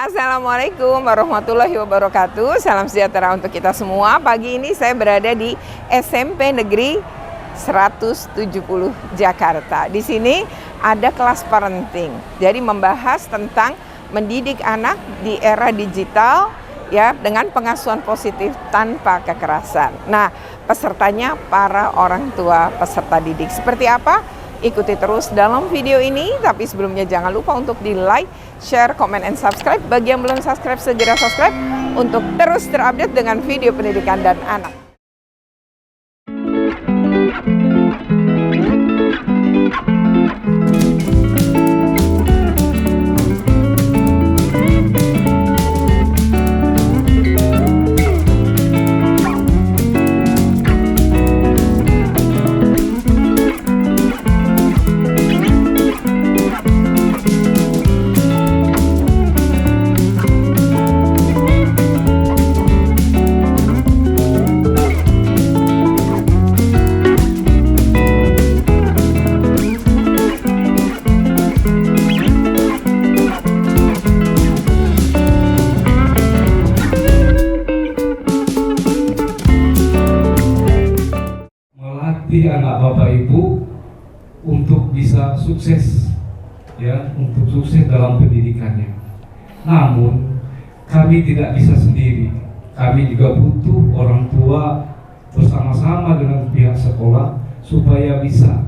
Assalamualaikum warahmatullahi wabarakatuh. Salam sejahtera untuk kita semua. Pagi ini saya berada di SMP Negeri 170 Jakarta. Di sini ada kelas parenting. Jadi membahas tentang mendidik anak di era digital ya, dengan pengasuhan positif tanpa kekerasan. Nah, pesertanya para orang tua peserta didik. Seperti apa? Ikuti terus dalam video ini. Tapi sebelumnya jangan lupa untuk di like, share, comment, and subscribe. Bagi yang belum subscribe, segera subscribe untuk terus terupdate dengan video pendidikan dan anak. Anak Bapak Ibu untuk bisa sukses ya, untuk sukses dalam pendidikannya. Namun kami tidak bisa sendiri. Kami juga butuh orang tua bersama-sama dengan pihak sekolah supaya bisa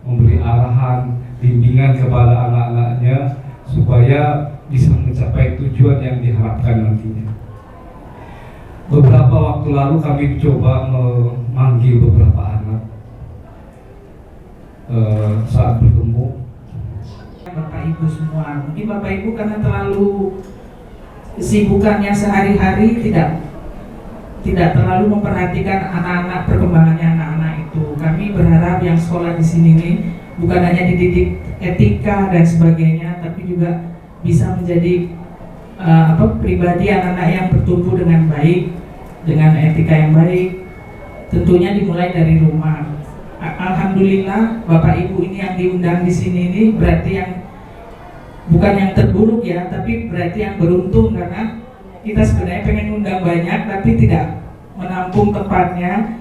memberi arahan, bimbingan kepada anak-anaknya supaya bisa mencapai tujuan yang diharapkan nantinya. Beberapa waktu lalu kami coba memanggil beberapa anak saat bertemu. Bapak Ibu semua, mungkin Bapak Ibu karena terlalu kesibukannya sehari-hari tidak terlalu memperhatikan anak-anak, perkembangannya anak-anak itu. Kami berharap yang sekolah di sini nih bukan hanya dididik etika dan sebagainya, tapi juga bisa menjadi pribadi anak-anak yang bertumbuh dengan baik, dengan etika yang baik. Tentunya dimulai dari rumah. Alhamdulillah Bapak Ibu ini yang diundang di sini ini berarti yang bukan yang terburuk ya, tapi berarti yang beruntung, karena kita sebenarnya pengen undang banyak tapi tidak menampung tempatnya.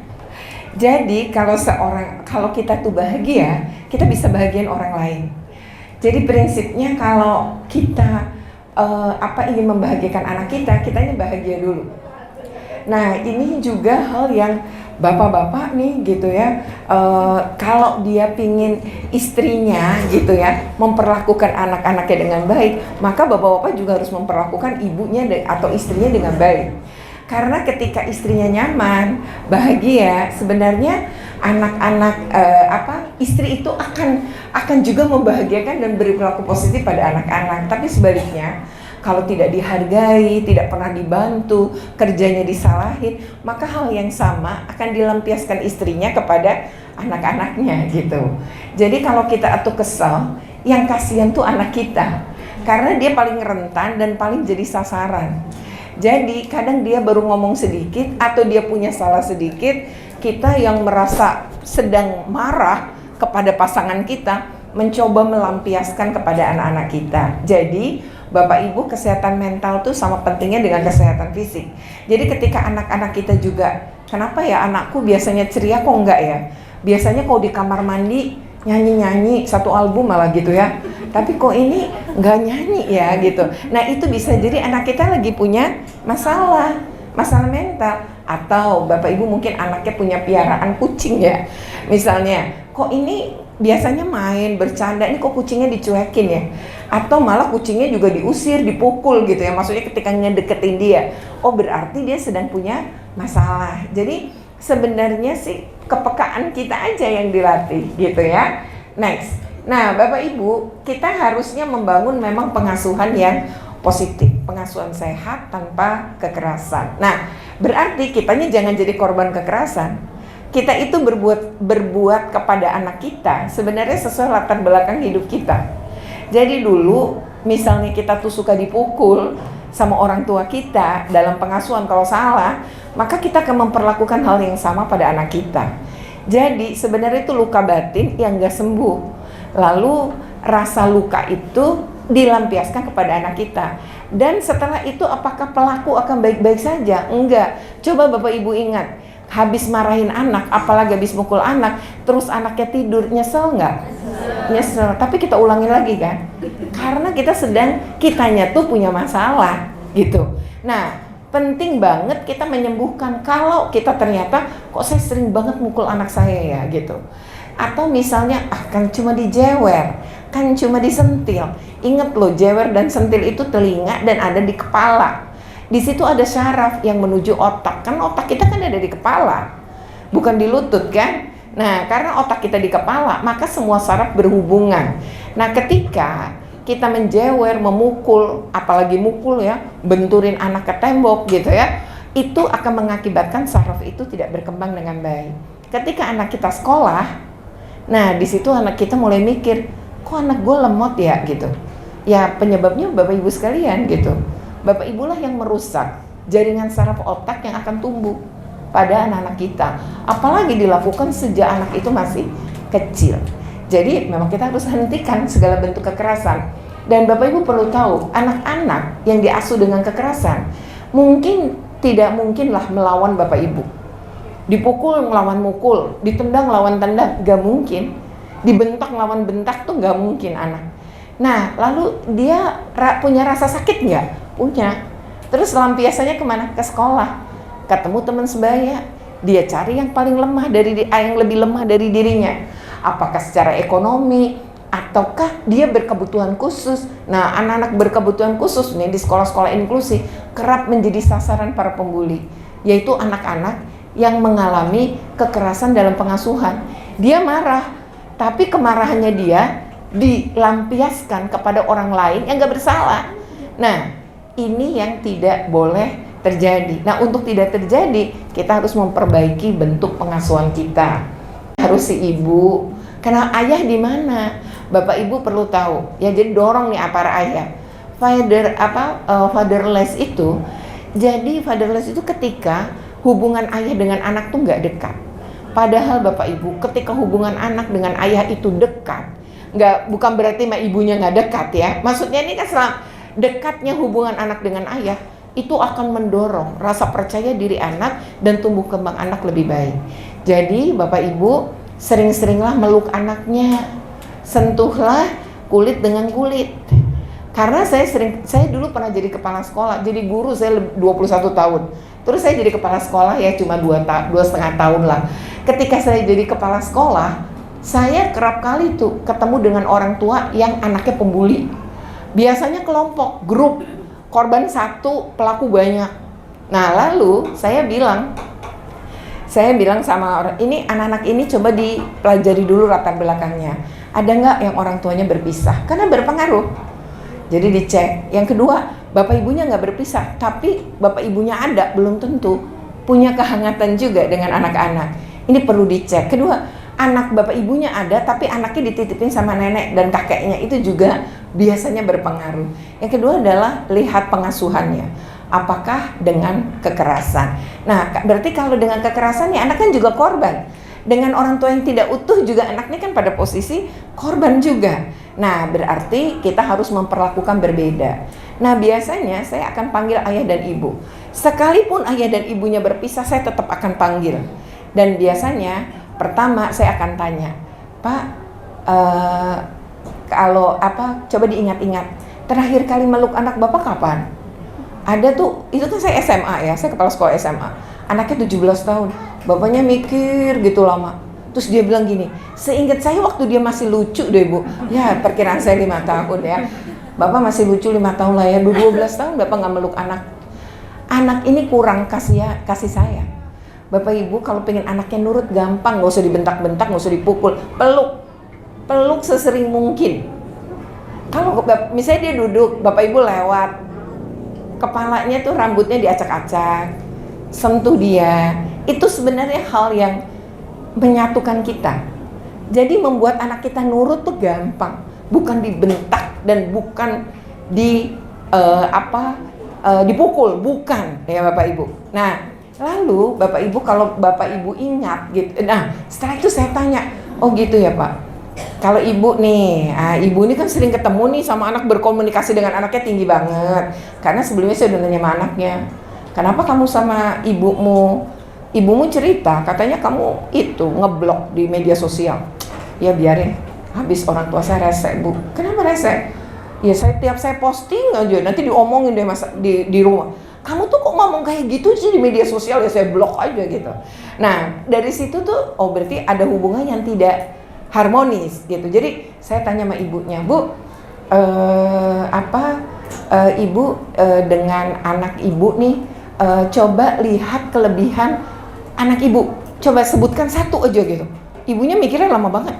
Jadi kalau kita tuh bahagia, kita bisa bahagiain orang lain. Jadi prinsipnya kalau kita ingin membahagiakan anak kita, kitanya bahagia dulu. Nah, ini juga hal yang bapak-bapak nih gitu ya, kalau dia pingin istrinya gitu ya memperlakukan anak-anaknya dengan baik, maka bapak-bapak juga harus memperlakukan ibunya atau istrinya dengan baik. Karena ketika istrinya nyaman, bahagia, sebenarnya anak-anak istri itu akan juga membahagiakan dan beri perilaku positif pada anak-anak. Tapi sebaliknya, kalau tidak dihargai, tidak pernah dibantu, kerjanya disalahin, maka hal yang sama akan dilampiaskan istrinya kepada anak-anaknya gitu. Jadi kalau kita kesal, yang kasihan tuh anak kita, karena dia paling rentan dan paling jadi sasaran. Jadi kadang dia baru ngomong sedikit atau dia punya salah sedikit, kita yang merasa sedang marah kepada pasangan kita mencoba melampiaskan kepada anak-anak kita. Jadi Bapak Ibu, kesehatan mental tuh sama pentingnya dengan kesehatan fisik. Jadi ketika anak-anak kita juga, kenapa ya anakku biasanya ceria kok enggak ya? Biasanya kalau di kamar mandi nyanyi-nyanyi satu album malah gitu ya. Tapi kok ini enggak nyanyi ya gitu. Nah, itu bisa jadi anak kita lagi punya masalah mental. Atau Bapak Ibu mungkin anaknya punya piaraan kucing ya. Misalnya, kok ini biasanya main, bercanda, ini kok kucingnya dicuekin ya? Atau malah kucingnya juga diusir, dipukul gitu ya. Maksudnya ketika ngedeketin dia, oh berarti dia sedang punya masalah. Jadi sebenarnya sih kepekaan kita aja yang dilatih gitu ya. Next. Nah, Bapak Ibu, kita harusnya membangun memang pengasuhan yang positif, pengasuhan sehat tanpa kekerasan. Nah, berarti kitanya jangan jadi korban kekerasan. Kita itu berbuat kepada anak kita sebenarnya sesuai latar belakang hidup kita. Jadi dulu misalnya kita tuh suka dipukul sama orang tua kita dalam pengasuhan, kalau salah, maka kita akan memperlakukan hal yang sama pada anak kita. Jadi sebenarnya itu luka batin yang gak sembuh. Lalu rasa luka itu dilampiaskan kepada anak kita. Dan setelah itu apakah pelaku akan baik-baik saja? Enggak. Coba Bapak Ibu ingat, habis marahin anak, apalagi habis mukul anak, terus anaknya tidur, nyesel nggak? Nyesel. Tapi kita ulangin lagi kan? Karena kitanya tuh punya masalah gitu. Nah, penting banget kita menyembuhkan kalau kita ternyata kok saya sering banget mukul anak saya ya gitu. Atau misalnya kan cuma dijewer, kan cuma disentil. Ingat loh, jewer dan sentil itu telinga dan ada di kepala. Di situ ada syaraf yang menuju otak. Kan otak kita kan ada di kepala, bukan di lutut kan? Nah, karena otak kita di kepala, maka semua saraf berhubungan. Nah, ketika kita menjewer, memukul, apalagi mukul ya, benturin anak ke tembok gitu ya, itu akan mengakibatkan saraf itu tidak berkembang dengan baik. Ketika anak kita sekolah, nah di situ anak kita mulai mikir, kok anak gue lemot ya gitu. Ya penyebabnya Bapak Ibu sekalian gitu. Bapak Ibulah yang merusak jaringan saraf otak yang akan tumbuh pada anak-anak kita. Apalagi dilakukan sejak anak itu masih kecil. Jadi memang kita harus hentikan segala bentuk kekerasan. Dan Bapak Ibu perlu tahu, anak-anak yang diasuh dengan kekerasan tidak mungkinlah melawan Bapak Ibu. Dipukul melawan mukul, ditendang lawan tendang, gak mungkin. Dibentak lawan bentak tuh gak mungkin anak. Nah, lalu dia punya rasa sakit nggak? Punya. Terus lampiasannya kemana? Ke sekolah. Ketemu teman sebaya. Dia cari yang paling lemah yang lebih lemah dari dirinya. Apakah secara ekonomi, ataukah dia berkebutuhan khusus? Nah, anak-anak berkebutuhan khusus nih di sekolah-sekolah inklusi kerap menjadi sasaran para pembuli, yaitu anak-anak yang mengalami kekerasan dalam pengasuhan. Dia marah, tapi kemarahannya dia dilampiaskan kepada orang lain yang gak bersalah. Nah, ini yang tidak boleh terjadi. Nah, untuk tidak terjadi, kita harus memperbaiki bentuk pengasuhan kita. Harus si ibu, karena ayah di mana? Bapak Ibu perlu tahu. Ya, jadi dorong nih para ayah. Fatherless itu. Jadi fatherless itu ketika hubungan ayah dengan anak tuh nggak dekat. Padahal Bapak Ibu, ketika hubungan anak dengan ayah itu dekat, bukan berarti ibunya nggak dekat ya. Maksudnya ini kan dekatnya hubungan anak dengan ayah itu akan mendorong rasa percaya diri anak dan tumbuh kembang anak lebih baik. Jadi Bapak Ibu sering-seringlah meluk anaknya, sentuhlah kulit dengan kulit. Karena saya dulu pernah jadi kepala sekolah, jadi guru saya 21 tahun. Terus saya jadi kepala sekolah ya cuma 2,5 tahun lah. Ketika saya jadi kepala sekolah, saya kerap kali tuh ketemu dengan orang tua yang anaknya pembuli. Biasanya kelompok, grup, korban satu, pelaku banyak. Nah, lalu saya bilang sama orang ini, anak-anak ini coba dipelajari dulu latar belakangnya. Ada nggak yang orang tuanya berpisah? Karena berpengaruh. Jadi dicek. Yang kedua, bapak ibunya nggak berpisah, tapi bapak ibunya ada, belum tentu punya kehangatan juga dengan anak-anak. Ini perlu dicek. Kedua, anak bapak ibunya ada, tapi anaknya dititipin sama nenek dan kakeknya, itu juga biasanya berpengaruh. Yang kedua adalah lihat pengasuhannya. Apakah dengan kekerasan? Nah, berarti kalau dengan kekerasan ya anak kan juga korban. Dengan orang tua yang tidak utuh juga anaknya kan pada posisi korban juga. Nah, berarti kita harus memperlakukan berbeda. Nah, biasanya saya akan panggil ayah dan ibu. Sekalipun ayah dan ibunya berpisah, saya tetap akan panggil. Dan biasanya pertama saya akan tanya, Pak, coba diingat-ingat, terakhir kali meluk anak Bapak kapan? Ada tuh, itu kan saya SMA ya, saya kepala sekolah SMA. Anaknya 17 tahun, bapaknya mikir gitu lama. Terus dia bilang gini, seingat saya waktu dia masih lucu deh Bu. Ya perkiraan saya 5 tahun ya. Bapak masih lucu 5 tahun lah ya, 12 tahun Bapak gak meluk anak. Anak ini kurang kasih sayang. Bapak Ibu kalau pengen anaknya nurut gampang, gak usah dibentak-bentak, gak usah dipukul. Peluk sesering mungkin. Kalau misalnya dia duduk, Bapak Ibu lewat, kepalanya tuh rambutnya diacak-acak, sentuh dia, itu sebenarnya hal yang menyatukan kita. Jadi membuat anak kita nurut tuh gampang, bukan dibentak dan bukan dipukul, bukan ya Bapak Ibu. Nah, lalu Bapak Ibu kalau Bapak Ibu ingat gitu, nah setelah itu saya tanya, oh gitu ya Pak, Kalau ibu nih, ibu ini kan sering ketemu nih sama anak, berkomunikasi dengan anaknya tinggi banget. Karena sebelumnya saya udah nanya sama anaknya, kenapa kamu sama ibumu? Ibumu cerita, katanya kamu itu ngeblok di media sosial. Ya biarin, habis orang tua saya rese, Bu. Kenapa rese? Ya tiap saya posting aja, nanti diomongin deh di rumah. Kamu tuh kok ngomong kayak gitu sih di media sosial, ya saya blok aja gitu. Nah dari situ tuh, oh berarti ada hubungan yang tidak harmonis gitu. Jadi saya tanya sama ibunya, Bu, ibu dengan anak ibu nih, coba lihat kelebihan anak ibu, coba sebutkan satu aja gitu. Ibunya mikirnya lama banget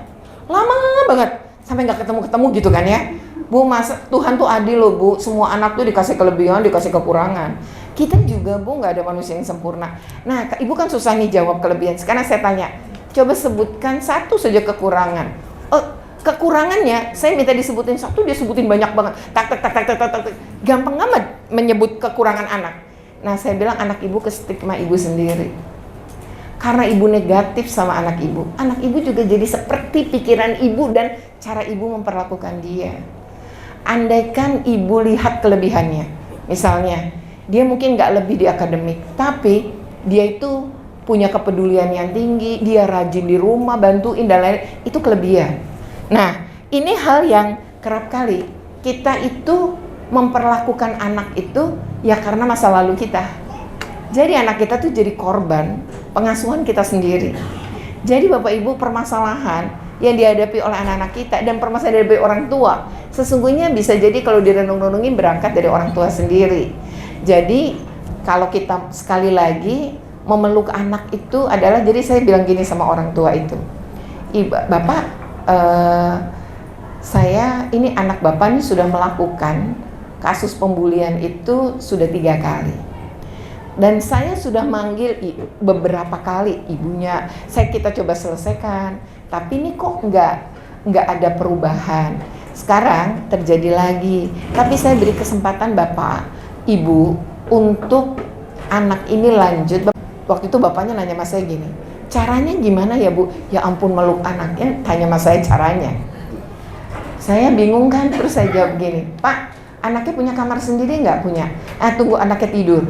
sampai nggak ketemu gitu kan ya. Bu, masa Tuhan tuh adil loh, Bu, semua anak tuh dikasih kelebihan, dikasih kekurangan. Kita juga, Bu, nggak ada manusia yang sempurna. Nah ibu kan susah nih jawab kelebihan. Sekarang saya tanya, coba sebutkan satu saja kekurangan. Kekurangannya saya minta disebutin satu, dia sebutin banyak banget. Tak. Gampang amat menyebut kekurangan anak. Nah saya bilang anak ibu ke stigma ibu sendiri. Karena ibu negatif sama anak ibu juga jadi seperti pikiran ibu dan cara ibu memperlakukan dia. Andaikan ibu lihat kelebihannya, misalnya dia mungkin nggak lebih di akademik, tapi dia itu punya kepedulian yang tinggi, dia rajin di rumah, bantuin dan lain-lain, itu kelebihan. Nah, ini hal yang kerap kali kita itu memperlakukan anak itu ya karena masa lalu kita. Jadi anak kita tuh jadi korban pengasuhan kita sendiri. Jadi Bapak Ibu, permasalahan yang dihadapi oleh anak-anak kita dan permasalahan dari orang tua sesungguhnya bisa jadi kalau direnung-renungin berangkat dari orang tua sendiri. Jadi kalau kita sekali lagi memeluk anak itu adalah, jadi saya bilang gini sama orang tua itu, Bapak, saya ini anak Bapak ini sudah melakukan kasus pembulian itu sudah 3 kali. Dan saya sudah manggil beberapa kali ibunya, kita coba selesaikan, tapi ini kok nggak ada perubahan. Sekarang terjadi lagi, tapi saya beri kesempatan Bapak, Ibu untuk anak ini lanjut. Waktu itu bapaknya nanya sama saya gini, caranya gimana ya Bu? Ya ampun, meluk anaknya, tanya sama saya caranya. Saya bingung kan, terus saya jawab gini, Pak, anaknya punya kamar sendiri nggak? Punya. Tunggu anaknya tidur.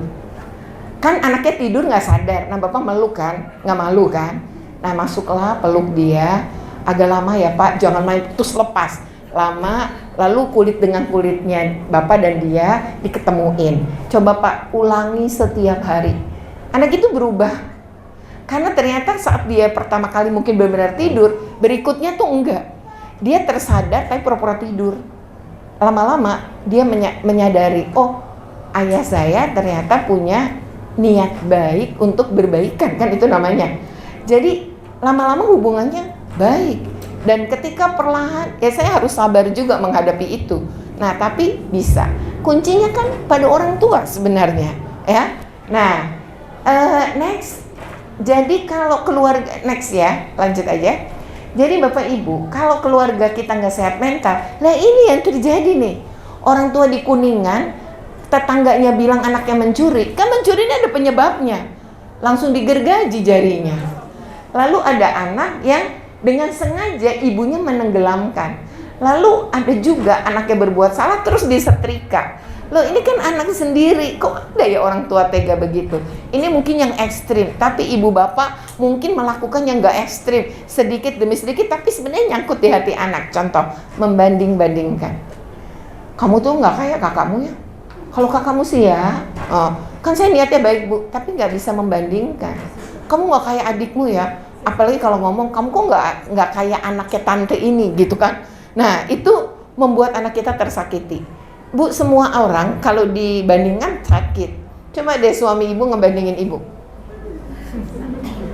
Kan anaknya tidur nggak sadar, nah Bapak meluk kan, nggak malu kan? Nah masuklah, peluk dia, agak lama ya Pak, jangan main terus lepas. Lama, lalu kulit dengan kulitnya Bapak dan dia diketemuin. Coba Pak, ulangi setiap hari. Anak itu berubah. Karena ternyata saat dia pertama kali mungkin benar-benar tidur, berikutnya tuh enggak. Dia tersadar tapi pura-pura tidur. Lama-lama dia menyadari, oh ayah saya ternyata punya niat baik untuk berbaikan, kan itu namanya. Jadi lama-lama hubungannya baik. Dan ketika perlahan, ya saya harus sabar juga menghadapi itu. Nah, tapi bisa. Kuncinya kan pada orang tua sebenarnya, ya. Nah, next. Jadi kalau keluarga, next ya, lanjut aja. Jadi Bapak Ibu, kalau keluarga kita nggak sehat mental, lah ini yang terjadi nih. Orang tua di Kuningan, tetangganya bilang anaknya mencuri, kan mencuri ini ada penyebabnya. Langsung digergaji jarinya. Lalu ada anak yang dengan sengaja ibunya menenggelamkan. Lalu ada juga anaknya berbuat salah terus disetrika. Loh ini kan anak sendiri, kok ada ya orang tua tega begitu? Ini mungkin yang ekstrim, tapi ibu bapak mungkin melakukan yang gak ekstrim, sedikit demi sedikit, tapi sebenarnya nyangkut di hati anak. Contoh, membanding-bandingkan. Kamu tuh gak kayak kakakmu ya? Kalau kakakmu sih ya, kan saya niatnya baik Bu, tapi gak bisa membandingkan. Kamu gak kayak adikmu ya? Apalagi kalau ngomong, kamu kok nggak kayak anaknya tante ini gitu kan. Nah itu membuat anak kita tersakiti. Bu, semua orang kalau dibandingkan sakit. Coba deh suami ibu ngebandingin ibu.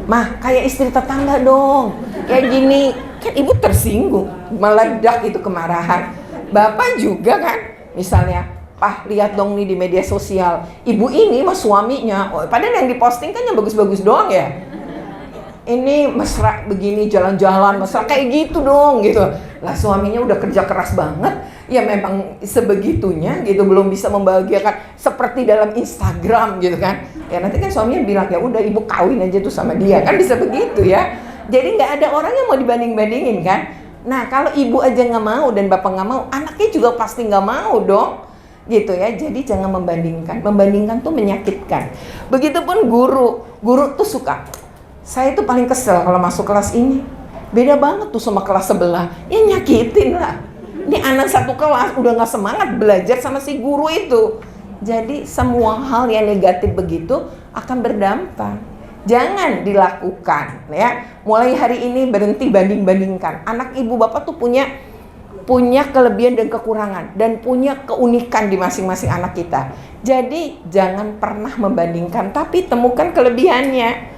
Mah, kayak istri tetangga dong. Kayak gini, kan ibu tersinggung. Meledak itu kemarahan. Bapak juga kan, misalnya, Pak lihat dong nih di media sosial. Ibu ini mah suaminya, padahal yang diposting kan yang bagus-bagus doang ya. Ini mesra begini, jalan-jalan mesra kayak gitu dong gitu. Lah suaminya udah kerja keras banget, ya memang sebegitunya gitu, belum bisa membahagiakan seperti dalam Instagram gitu kan. Ya nanti kan suaminya bilang ya udah ibu kawin aja tuh sama dia, kan bisa begitu ya. Jadi nggak ada orang yang mau dibanding-bandingin kan. Nah, kalau ibu aja nggak mau dan bapak nggak mau, anaknya juga pasti nggak mau dong, gitu ya. Jadi jangan membandingkan. Membandingkan tuh menyakitkan. Begitupun guru tuh suka. Saya tuh paling kesel kalau masuk kelas ini. Beda banget tuh sama kelas sebelah. Ya nyakitin lah. Ini anak satu kelas udah nggak semangat belajar sama si guru itu. Jadi semua hal yang negatif begitu akan berdampak. Jangan dilakukan ya. Mulai hari ini berhenti banding-bandingkan. Anak ibu bapak tuh punya kelebihan dan kekurangan dan punya keunikan di masing-masing anak kita. Jadi jangan pernah membandingkan, tapi temukan kelebihannya.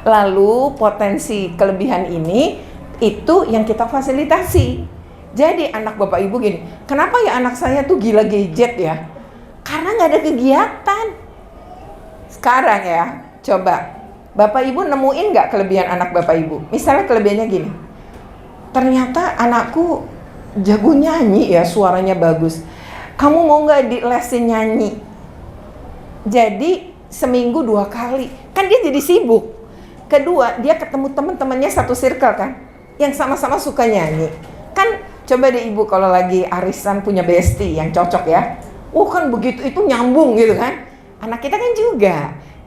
Lalu potensi kelebihan ini itu yang kita fasilitasi. Jadi anak bapak ibu gini, kenapa ya anak saya tuh gila gadget ya? Karena nggak ada kegiatan. Sekarang ya, coba bapak ibu nemuin nggak kelebihan anak bapak ibu? Misalnya kelebihannya gini, ternyata anakku jago nyanyi ya, suaranya bagus. Kamu mau nggak di lesin nyanyi? Jadi seminggu 2 kali, kan dia jadi sibuk. Kedua, dia ketemu teman-temannya satu circle kan, yang sama-sama suka nyanyi. Kan coba deh ibu kalau lagi arisan punya bestie yang cocok ya. Oh kan begitu itu nyambung gitu kan. Anak kita kan juga.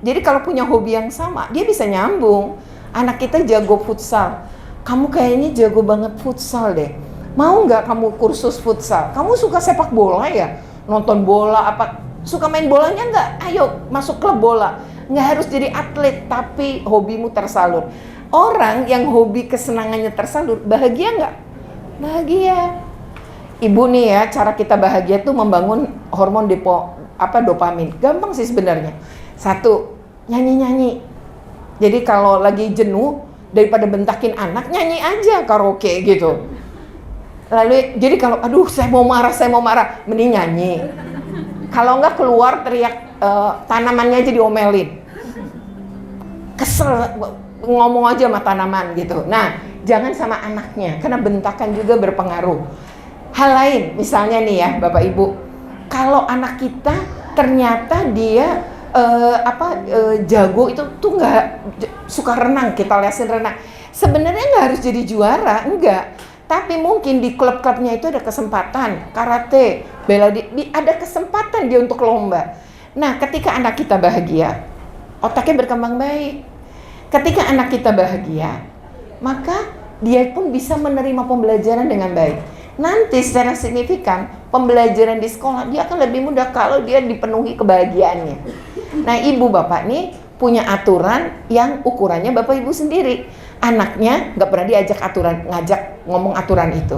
Jadi kalau punya hobi yang sama, dia bisa nyambung. Anak kita jago futsal. Kamu kayaknya jago banget futsal deh. Mau nggak kamu kursus futsal? Kamu suka sepak bola ya? Nonton bola apa? Suka main bolanya nggak? Ayo masuk klub bola. Nggak harus jadi atlet, tapi hobimu tersalur. Orang yang hobi kesenangannya tersalur, bahagia nggak? Bahagia. Ibu nih ya, cara kita bahagia tuh membangun hormon dopamin. Gampang sih sebenarnya. 1, nyanyi-nyanyi. Jadi kalau lagi jenuh, daripada bentakin anak, nyanyi aja karaoke gitu. Lalu jadi kalau aduh saya mau marah, mending nyanyi. Kalau enggak keluar teriak, tanamannya aja diomelin. Kesel ngomong aja sama tanaman gitu. Nah, jangan sama anaknya karena bentakan juga berpengaruh. Hal lain, misalnya nih ya Bapak Ibu, kalau anak kita ternyata dia jago itu tuh nggak suka renang, kita lesin renang. Sebenarnya nggak harus jadi juara, enggak. Tapi mungkin di klub-klubnya itu ada kesempatan karate, bela diri, ada kesempatan dia untuk lomba. Nah, ketika anak kita bahagia, otaknya berkembang baik. Ketika anak kita bahagia, maka dia pun bisa menerima pembelajaran dengan baik. Nanti secara signifikan pembelajaran di sekolah dia akan lebih mudah kalau dia dipenuhi kebahagiaannya. Nah, ibu bapak nih punya aturan yang ukurannya bapak ibu sendiri. Anaknya nggak pernah ngajak ngomong aturan itu.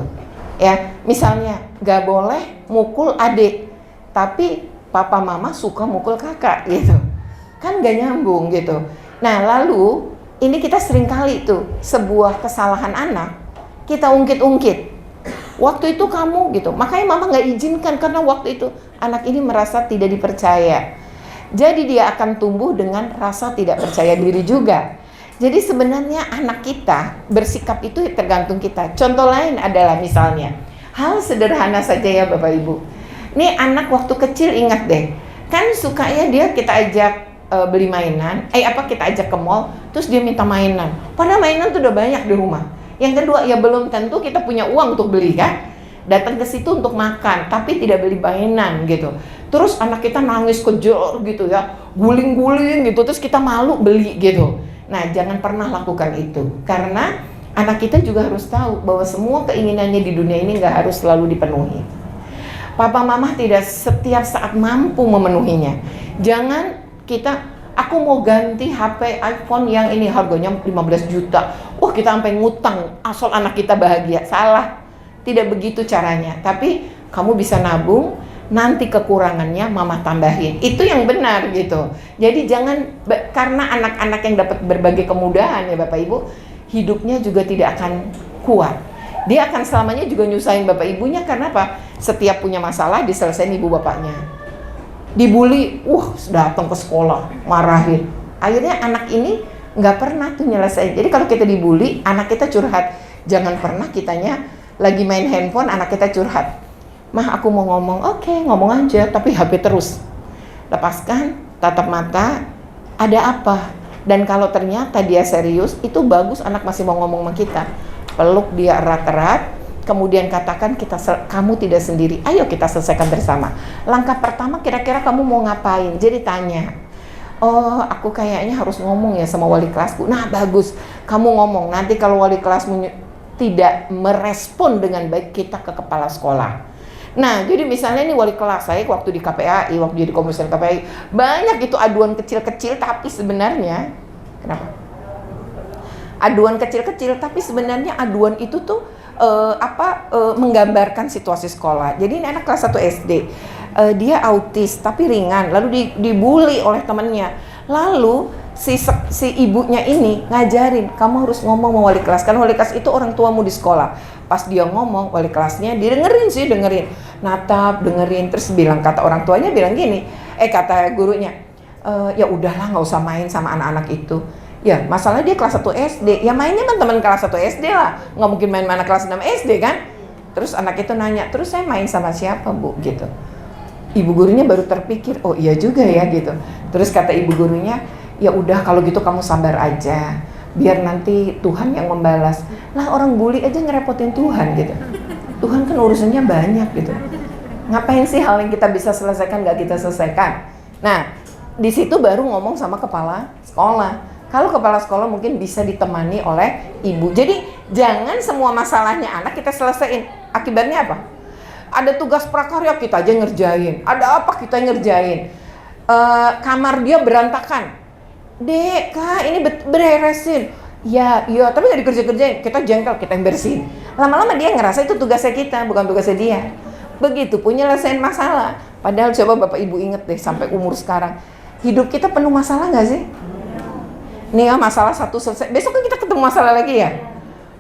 Ya, misalnya nggak boleh mukul adik, tapi papa mama suka mukul kakak gitu. Kan nggak nyambung gitu. Nah, lalu ini kita sering kali tuh sebuah kesalahan anak kita ungkit-ungkit. Waktu itu kamu gitu, makanya mama nggak izinkan karena waktu itu anak ini merasa tidak dipercaya. Jadi dia akan tumbuh dengan rasa tidak percaya diri juga. Jadi sebenarnya anak kita bersikap itu tergantung kita. Contoh lain adalah misalnya hal sederhana saja ya Bapak Ibu. Nih anak waktu kecil ingat deh, kan suka ya dia kita ajak beli mainan, kita ajak ke mall, terus dia minta mainan. Padahal mainan tuh udah banyak di rumah. Yang kedua, ya belum tentu kita punya uang untuk beli kan. Datang ke situ untuk makan, tapi tidak beli mainan gitu. Terus anak kita nangis kejer gitu ya, guling-guling gitu, terus kita malu beli gitu. Nah, jangan pernah lakukan itu. Karena anak kita juga harus tahu bahwa semua keinginannya di dunia ini nggak harus selalu dipenuhi. Papa mama tidak setiap saat mampu memenuhinya. Jangan aku mau ganti HP iPhone yang ini harganya 15 juta. Wah, kita sampai ngutang asal anak kita bahagia. Salah. Tidak begitu caranya. Tapi kamu bisa nabung, nanti kekurangannya mama tambahin. Itu yang benar gitu. Jadi jangan, karena anak-anak yang dapat berbagai kemudahan ya Bapak Ibu, hidupnya juga tidak akan kuat. Dia akan selamanya juga nyusahin Bapak Ibunya. Karena apa? Setiap punya masalah diselesain ibu bapaknya. Dibully, datang ke sekolah, marahin. Akhirnya anak ini nggak pernah tuh nyelesain. Jadi kalau kita dibully, anak kita curhat. Jangan pernah kitanya lagi main handphone, anak kita curhat. Mah aku mau ngomong, oke, ngomong aja, tapi HP terus. Lepaskan, tatap mata, ada apa? Dan kalau ternyata dia serius, itu bagus anak masih mau ngomong sama kita. Peluk dia erat-erat, kemudian katakan kamu tidak sendiri, ayo kita selesaikan bersama. Langkah pertama kira-kira kamu mau ngapain? Jadi tanya, oh aku kayaknya harus ngomong ya sama wali kelasku. Nah bagus, kamu ngomong. Nanti kalau wali kelasmu tidak merespon dengan baik, kita ke kepala sekolah. Nah jadi misalnya nih wali kelas saya waktu di KPAI, waktu jadi komisioner KPAI, banyak itu aduan kecil-kecil, tapi sebenarnya kenapa? Aduan kecil-kecil, tapi sebenarnya aduan itu tuh menggambarkan situasi sekolah. Jadi ini anak kelas 1 SD, dia autis tapi ringan, lalu dibully oleh temannya. Lalu si ibunya ini ngajarin, kamu harus ngomong sama wali kelas, kan wali kelas itu orang tuamu di sekolah. Pas dia ngomong, wali kelasnya dengerin, natap, dengerin, terus kata orang tuanya bilang gini, kata gurunya, ya udahlah nggak usah main sama anak-anak itu. Ya, masalah dia kelas 1 SD, ya mainnya teman kelas 1 SD lah, nggak mungkin main mana kelas 6 SD kan? Terus anak itu nanya, terus saya main sama siapa bu? Gitu. Ibu gurunya baru terpikir, oh iya juga ya gitu. Terus kata ibu gurunya, ya udah kalau gitu kamu sabar aja, biar nanti Tuhan yang membalas. Lah orang bully aja ngerepotin Tuhan gitu. Tuhan kan urusannya banyak gitu. Ngapain sih hal yang kita bisa selesaikan nggak kita selesaikan? Nah, di situ baru ngomong sama kepala sekolah. Kalau kepala sekolah mungkin bisa ditemani oleh ibu. Jadi jangan semua masalahnya anak kita selesaiin. Akibatnya apa? Ada tugas prakarya kita aja ngerjain. Ada apa kita ngerjain. Kamar dia berantakan. Dek, Kak, ini beresin. Ya, iya, tapi nggak dikerjain. Kita jengkel, kita yang bersihin. Lama-lama dia ngerasa itu tugasnya kita, bukan tugasnya dia. Begitu pun nyelesain masalah. Padahal coba Bapak Ibu inget deh sampai umur sekarang. Hidup kita penuh masalah nggak sih? Nih ya, masalah satu selesai, besok kan kita ketemu masalah lagi ya.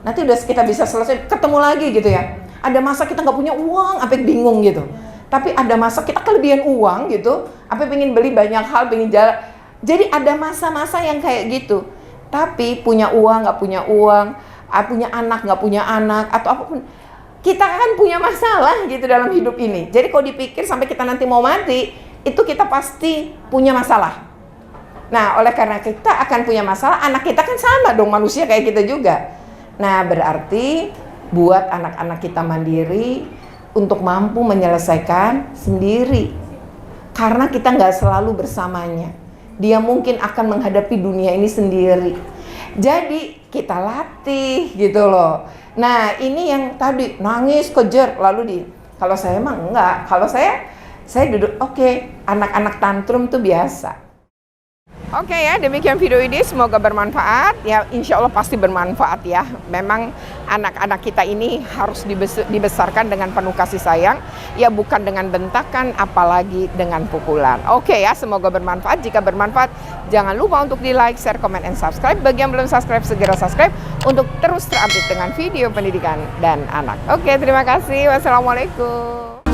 Nanti udah kita bisa selesai, ketemu lagi gitu ya. Ada masa kita nggak punya uang, sampai bingung gitu. Tapi ada masa kita kelebihan uang gitu, sampai pengen beli banyak hal, pengen jalan. Jadi ada masa-masa yang kayak gitu. Tapi punya uang, nggak punya uang, punya anak, nggak punya anak, atau apapun. Kita kan punya masalah gitu dalam hidup ini. Jadi kalau dipikir sampai kita nanti mau mati, itu kita pasti punya masalah. Nah, oleh karena kita akan punya masalah, anak kita kan sama dong, manusia kayak kita juga. Nah, berarti buat anak-anak kita mandiri untuk mampu menyelesaikan sendiri. Karena kita nggak selalu bersamanya. Dia mungkin akan menghadapi dunia ini sendiri. Jadi, kita latih gitu loh. Nah, ini yang tadi, nangis, kejar, lalu kalau saya emang enggak. Kalau saya duduk, oke, anak-anak tantrum tuh biasa. Oke ya, demikian video ini, semoga bermanfaat ya, insya Allah pasti bermanfaat ya. Memang anak-anak kita ini harus dibesarkan dengan penuh kasih sayang ya, bukan dengan bentakan apalagi dengan pukulan. Oke ya, semoga bermanfaat. Jika bermanfaat, jangan lupa untuk di like, share, comment, and subscribe. Bagi yang belum subscribe, segera subscribe untuk terus terupdate dengan video pendidikan dan anak. Oke, terima kasih. Wassalamualaikum.